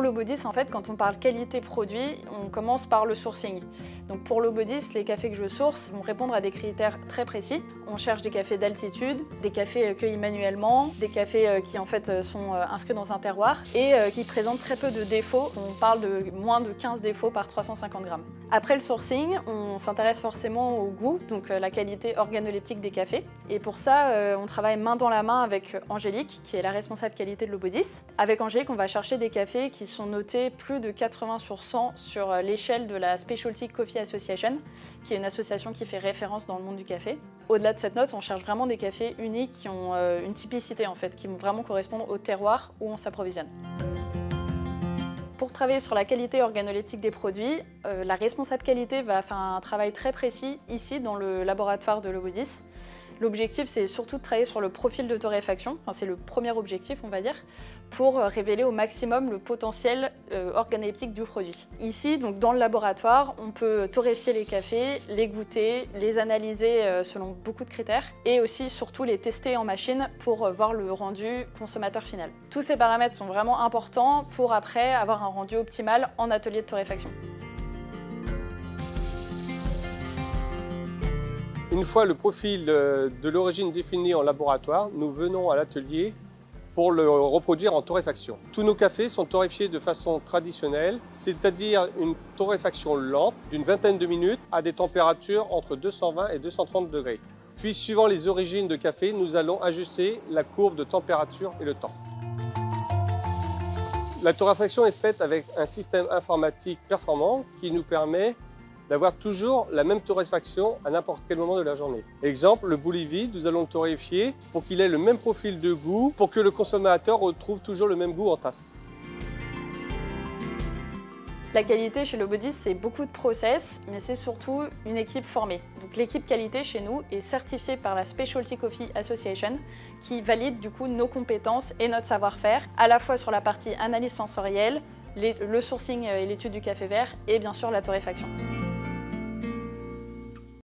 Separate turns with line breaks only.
l'Obodis, en fait, quand on parle qualité produit, on commence par le sourcing. Donc pour l'Obodis, les cafés que je source vont répondre à des critères très précis. On cherche des cafés d'altitude, des cafés cueillis manuellement, des cafés qui en fait sont inscrits dans un terroir et qui présentent très peu de défauts. On parle de moins de 15 défauts par 350 grammes. Après le sourcing, on s'intéresse forcément au goût, donc la qualité organoleptique des cafés. Et pour ça, on travaille main dans la main avec Angélique, qui est la responsable qualité de l'Obodis. Avec Angélique, on va chercher des cafés qui sont notés plus de 80 sur 100 sur l'échelle de la Specialty Coffee Association, qui est une association qui fait référence dans le monde du café. Au-delà de cette note, on cherche vraiment des cafés uniques qui ont une typicité en fait, qui vont vraiment correspondre au terroir où on s'approvisionne. Pour travailler sur la qualité organoleptique des produits, la responsable qualité va faire un travail très précis ici dans le laboratoire de l'Obodis. L'objectif, c'est surtout de travailler sur le profil de torréfaction, enfin, c'est le premier objectif, on va dire, pour révéler au maximum le potentiel organoleptique du produit. Ici, donc, dans le laboratoire, on peut torréfier les cafés, les goûter, les analyser selon beaucoup de critères et aussi, surtout, les tester en machine pour voir le rendu consommateur final. Tous ces paramètres sont vraiment importants pour après avoir un rendu optimal en atelier de torréfaction.
Une fois le profil de l'origine défini en laboratoire, nous venons à l'atelier pour le reproduire en torréfaction. Tous nos cafés sont torréfiés de façon traditionnelle, c'est-à-dire une torréfaction lente d'une vingtaine de minutes à des températures entre 220 et 230 degrés. Puis, suivant les origines de café, nous allons ajuster la courbe de température et le temps. La torréfaction est faite avec un système informatique performant qui nous permet d'avoir toujours la même torréfaction à n'importe quel moment de la journée. Exemple, le bouilli vide, nous allons le torréfier pour qu'il ait le même profil de goût, pour que le consommateur retrouve toujours le même goût en tasse.
La qualité chez l'Obodis, c'est beaucoup de process, mais c'est surtout une équipe formée. Donc l'équipe qualité chez nous est certifiée par la Specialty Coffee Association, qui valide du coup nos compétences et notre savoir-faire, à la fois sur la partie analyse sensorielle, le sourcing et l'étude du café vert, et bien sûr la torréfaction.